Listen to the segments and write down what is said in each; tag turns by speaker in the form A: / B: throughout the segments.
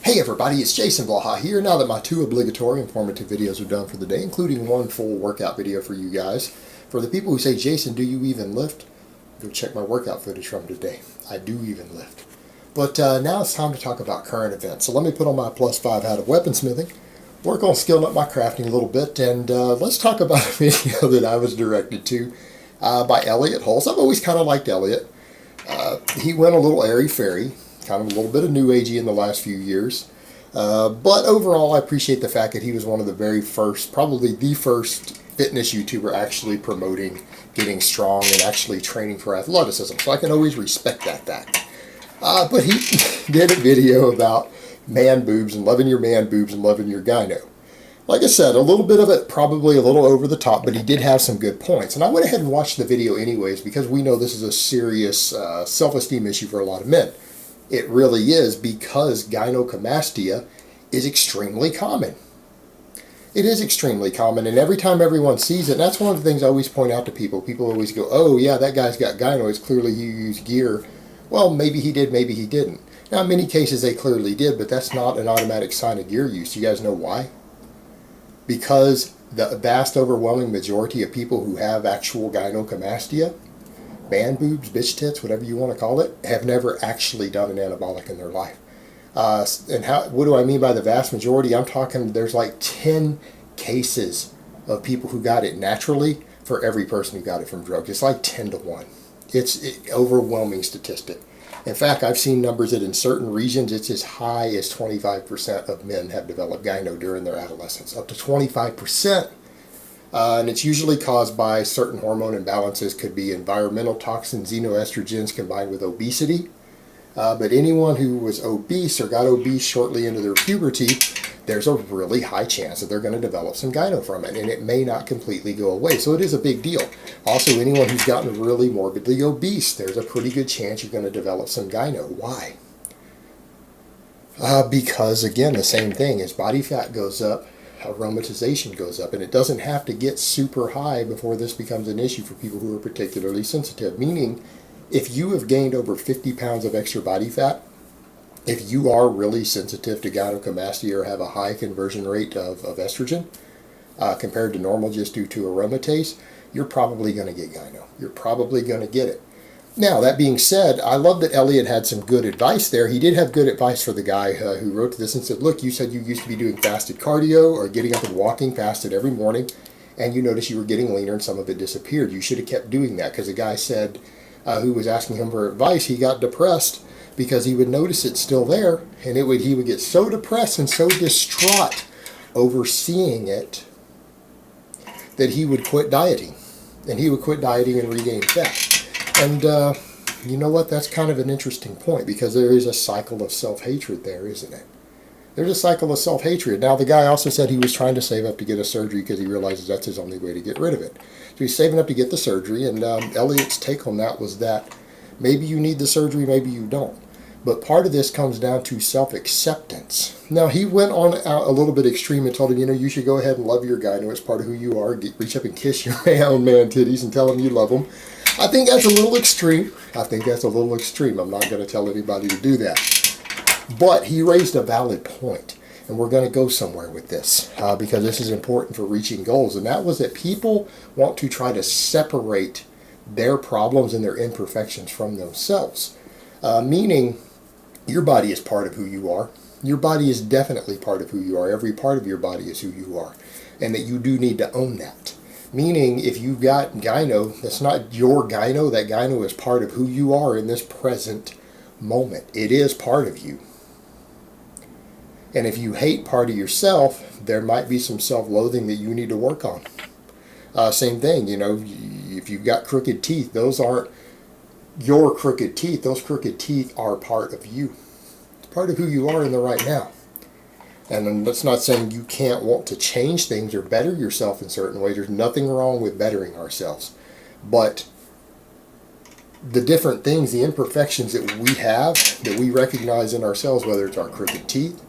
A: Hey everybody, it's Jason Blaha here. Now that my 2 obligatory informative videos are done for the day, including 1 full workout video for you guys, for the people who say, Jason, do you even lift? Go check my workout footage from today. I do even lift. But now it's time to talk about current events. So let me put on my +5 hat of weaponsmithing, work on skilling up my crafting a little bit, and let's talk about a video that I was directed to by Elliot Hulse. I've always kind of liked Elliot. He went a little airy-fairy, kind of a little bit of new agey in the last few years. But overall, I appreciate the fact that he was one of the very first, probably the first fitness YouTuber actually promoting getting strong and actually training for athleticism. So I can always respect that fact. But he did a video about man boobs and loving your man boobs and loving your gyno. Like I said, a little bit of it probably a little over the top, but he did have some good points. And I went ahead and watched the video anyways because we know this is a serious self-esteem issue for a lot of men. It really is, because gynecomastia is extremely common. It is extremely common, and every time everyone sees it, and that's one of the things I always point out to people. People always go, oh yeah, that guy's got gyno, it's clearly he used gear. Well, maybe he did, maybe he didn't. Now in many cases they clearly did, but that's not an automatic sign of gear use. You guys know why? Because the vast overwhelming majority of people who have actual gynecomastia, man boobs, bitch tits, whatever you want to call it, have never actually done an anabolic in their life. What do I mean by the vast majority? I'm talking there's like 10 cases of people who got it naturally for every person who got it from drugs. It's like 10 to 1. It's an overwhelming statistic. In fact, I've seen numbers that in certain regions it's as high as 25% of men have developed gyno during their adolescence. Up to 25%. And it's usually caused by certain hormone imbalances. Could be environmental toxins, xenoestrogens combined with obesity. But anyone who was obese or got obese shortly into their puberty, there's a really high chance that they're going to develop some gyno from it. And it may not completely go away. So it is a big deal. Also, anyone who's gotten really morbidly obese, there's a pretty good chance you're going to develop some gyno. Why? Because, again, the same thing. As body fat goes up, aromatization goes up, and it doesn't have to get super high before this becomes an issue for people who are particularly sensitive. Meaning, if you have gained over 50 pounds of extra body fat, if you are really sensitive to gynecomastia or have a high conversion rate of estrogen compared to normal just due to aromatase, you're probably going to get gyno. You're probably going to get it. Now, that being said, I love that Elliot had some good advice there. He did have good advice for the guy who wrote this and said, look, you said you used to be doing fasted cardio or getting up and walking fasted every morning, and you noticed you were getting leaner and some of it disappeared. You should have kept doing that, because the guy said, who was asking him for advice, he got depressed because he would notice it still there, and he would get so depressed and so distraught over seeing it that he would quit dieting. And he would quit dieting and regain fat. And you know what? That's kind of an interesting point, because there is a cycle of self-hatred there, isn't it? There's a cycle of self-hatred. Now, the guy also said he was trying to save up to get a surgery because he realizes that's his only way to get rid of it. So he's saving up to get the surgery, and Elliot's take on that was that maybe you need the surgery, maybe you don't. But part of this comes down to self-acceptance. Now, he went on a little bit extreme and told him, you should go ahead and love your guy. I know it's part of who you are. Reach up and kiss your own man titties and tell him you love him. I think that's a little extreme. I'm not going to tell anybody to do that. But he raised a valid point, and we're going to go somewhere with this because this is important for reaching goals. And that was that people want to try to separate their problems and their imperfections from themselves. Meaning, your body is part of who you are. Your body is definitely part of who you are. Every part of your body is who you are. And that you do need to own that. Meaning, if you've got gyno, that's not your gyno. That gyno is part of who you are in this present moment. It is part of you. And if you hate part of yourself, there might be some self-loathing that you need to work on. Same thing, if you've got crooked teeth, those aren't your crooked teeth. Those crooked teeth are part of you. It's part of who you are in the right now. And that's not saying you can't want to change things or better yourself in certain ways. There's nothing wrong with bettering ourselves. But the different things, the imperfections that we have, that we recognize in ourselves, whether it's our crooked teeth,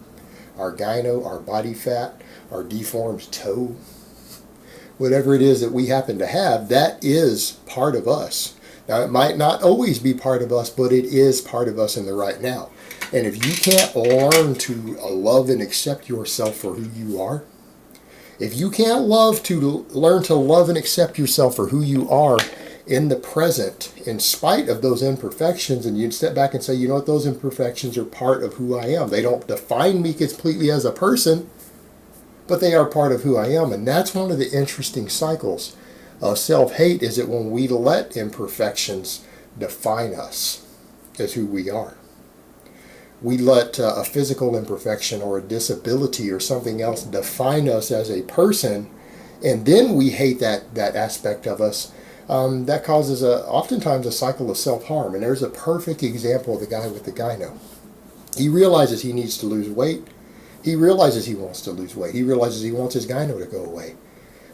A: our gyno, our body fat, our deformed toe, whatever it is that we happen to have, that is part of us. Now, it might not always be part of us, but it is part of us in the right now. And if you can't learn to love and accept yourself for who you are, if you can't learn to love and accept yourself for who you are in the present, in spite of those imperfections, and you step back and say, you know what, those imperfections are part of who I am. They don't define me completely as a person, but they are part of who I am. And that's one of the interesting cycles of self-hate, is that when we let imperfections define us as who we are. We let a physical imperfection or a disability or something else define us as a person, and then we hate that aspect of us. That causes oftentimes a cycle of self-harm. And there's a perfect example of the guy with the gyno. He realizes he needs to lose weight. He realizes he wants to lose weight. He realizes he wants his gyno to go away.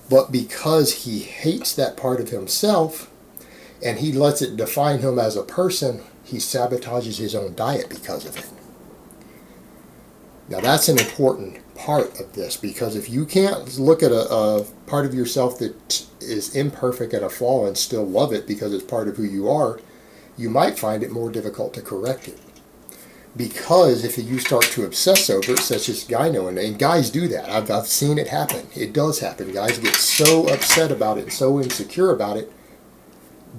A: But because he hates that part of himself and he lets it define him as a person, he sabotages his own diet because of it. Now that's an important part of this, because if you can't look at a part of yourself that is imperfect and a flaw and still love it because it's part of who you are, you might find it more difficult to correct it. Because if you start to obsess over it, such as gyno, and guys do that. I've seen it happen. It does happen. Guys get so upset about it, so insecure about it,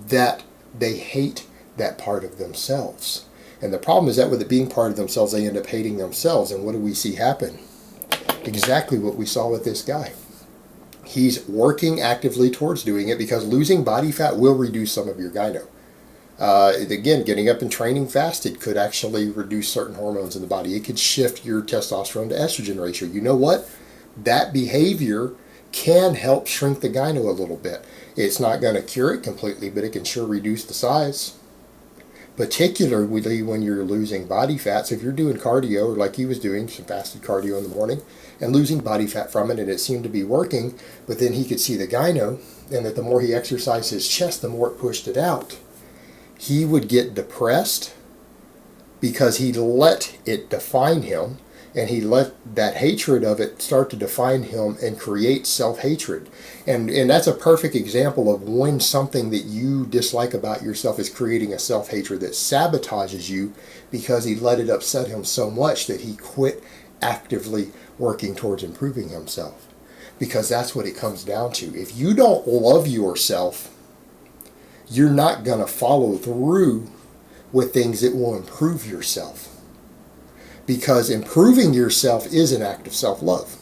A: that they hate that part of themselves. And the problem is that with it being part of themselves, they end up hating themselves. And what do we see happen? Exactly what we saw with this guy. He's working actively towards doing it, because losing body fat will reduce some of your gyno. Again, getting up and training fasted could actually reduce certain hormones in the body. It could shift your testosterone to estrogen ratio. You know what? That behavior can help shrink the gyno a little bit. It's not going to cure it completely, but it can sure reduce the size. Particularly when you're losing body fat. So if you're doing cardio, or like he was doing, some fasted cardio in the morning, and losing body fat from it, and it seemed to be working, but then he could see the gyno, and that the more he exercised his chest, the more it pushed it out. He would get depressed because he let it define him, and he let that hatred of it start to define him and create self-hatred. And that's a perfect example of when something that you dislike about yourself is creating a self-hatred that sabotages you, because he let it upset him so much that he quit actively working towards improving himself. Because that's what it comes down to. If you don't love yourself, you're not going to follow through with things that will improve yourself. Because improving yourself is an act of self-love.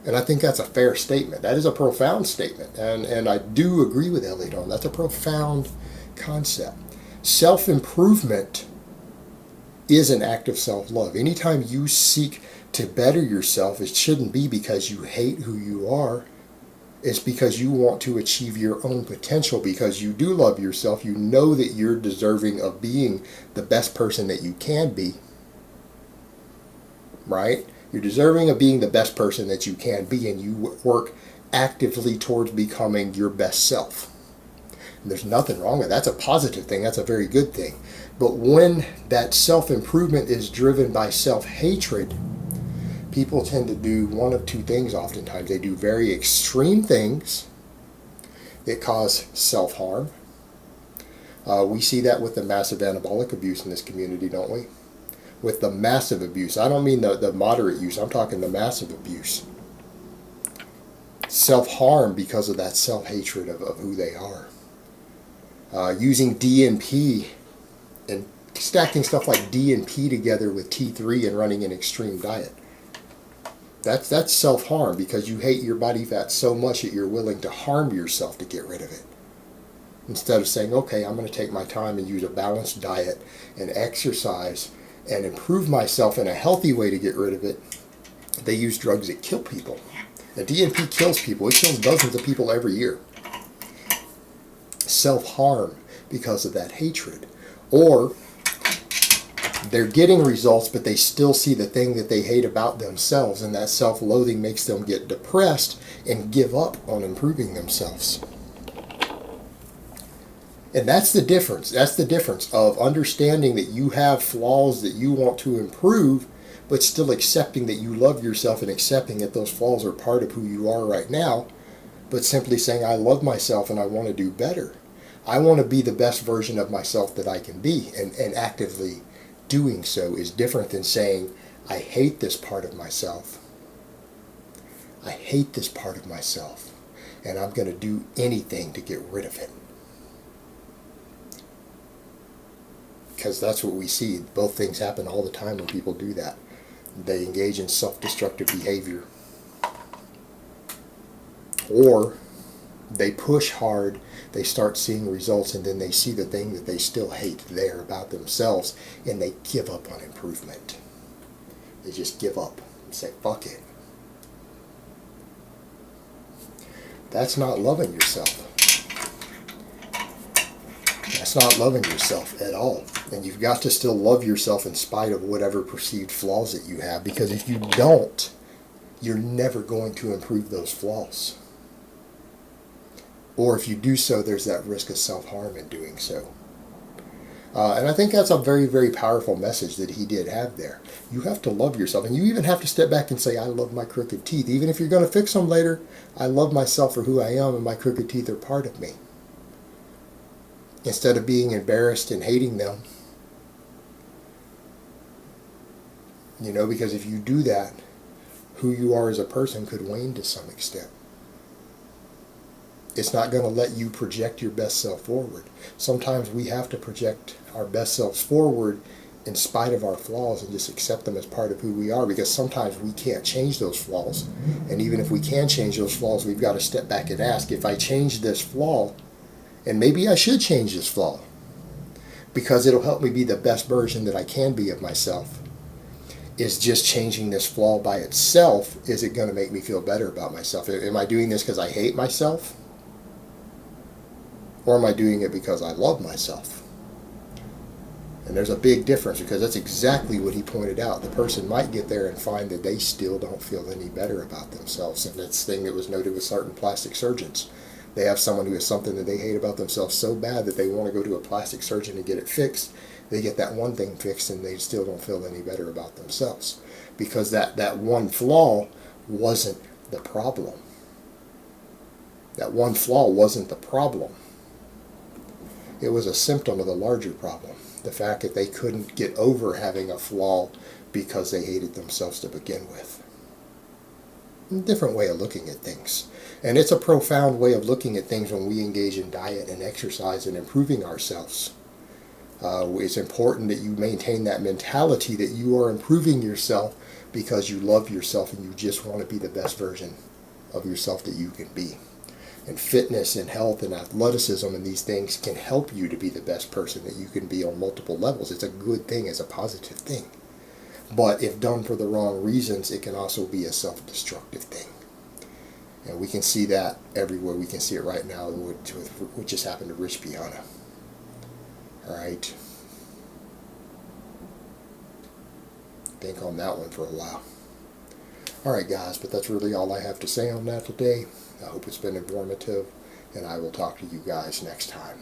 A: And I think that's a fair statement. That is a profound statement. And I do agree with Elliot on that. That's a profound concept. Self-improvement is an act of self-love. Anytime you seek to better yourself, it shouldn't be because you hate who you are. It's because you want to achieve your own potential, because you do love yourself. You know that you're deserving of being the best person that you can be. Right? You're deserving of being the best person that you can be, and you work actively towards becoming your best self. And there's nothing wrong with that. That's a positive thing. That's a very good thing. But when that self-improvement is driven by self-hatred, people tend to do one of two things oftentimes. They do very extreme things that cause self-harm. We see that with the massive anabolic abuse in this community, don't we? With the massive abuse. I don't mean the moderate use. I'm talking the massive abuse. Self-harm because of that self-hatred of who they are. Using DNP and stacking stuff like DNP together with T3 and running an extreme diet. That's self-harm, because you hate your body fat so much that you're willing to harm yourself to get rid of it. Instead of saying, okay, I'm going to take my time and use a balanced diet and exercise and improve myself in a healthy way to get rid of it, they use drugs that kill people. The DNP kills people. It kills dozens of people every year. Self-harm because of that hatred. Or they're getting results, but they still see the thing that they hate about themselves, and that self-loathing makes them get depressed and give up on improving themselves. And that's the difference. That's the difference of understanding that you have flaws that you want to improve, but still accepting that you love yourself and accepting that those flaws are part of who you are right now, but simply saying, I love myself and I want to do better. I want to be the best version of myself that I can be, and actively doing so is different than saying, I hate this part of myself. I hate this part of myself, and I'm going to do anything to get rid of it. Because that's what we see. Both things happen all the time when people do that. They engage in self-destructive behavior. Or they push hard, they start seeing results, and then they see the thing that they still hate there about themselves, and they give up on improvement. They just give up and say, fuck it. That's not loving yourself. That's not loving yourself at all. And you've got to still love yourself in spite of whatever perceived flaws that you have, because if you don't, you're never going to improve those flaws. Or if you do so, there's that risk of self-harm in doing so. And I think that's a very, very powerful message that he did have there. You have to love yourself. And you even have to step back and say, I love my crooked teeth. Even if you're going to fix them later, I love myself for who I am, and my crooked teeth are part of me. Instead of being embarrassed and hating them. You know, because if you do that, who you are as a person could wane to some extent. It's not going to let you project your best self forward. Sometimes we have to project our best selves forward in spite of our flaws and just accept them as part of who we are, because sometimes we can't change those flaws. And even if we can change those flaws, we've got to step back and ask, if I change this flaw, and maybe I should change this flaw, because it'll help me be the best version that I can be of myself. Is just changing this flaw by itself, is it going to make me feel better about myself? Am I doing this because I hate myself? Or am I doing it because I love myself? And there's a big difference, because that's exactly what he pointed out. The person might get there and find that they still don't feel any better about themselves. And that's the thing that was noted with certain plastic surgeons. They have someone who has something that they hate about themselves so bad that they want to go to a plastic surgeon and get it fixed. They get that one thing fixed and they still don't feel any better about themselves, because that one flaw wasn't the problem. That one flaw wasn't the problem. It was a symptom of the larger problem. The fact that they couldn't get over having a flaw because they hated themselves to begin with. A different way of looking at things. And it's a profound way of looking at things when we engage in diet and exercise and improving ourselves. It's important that you maintain that mentality that you are improving yourself because you love yourself and you just want to be the best version of yourself that you can be. And fitness and health and athleticism and these things can help you to be the best person that you can be on multiple levels. It's a good thing, it's a positive thing. But if done for the wrong reasons, it can also be a self-destructive thing. And we can see that everywhere. We can see it right now with what just happened to Rich Piana. Alright. Think on that one for a while. Alright guys, but that's really all I have to say on that today. I hope it's been informative, and I will talk to you guys next time.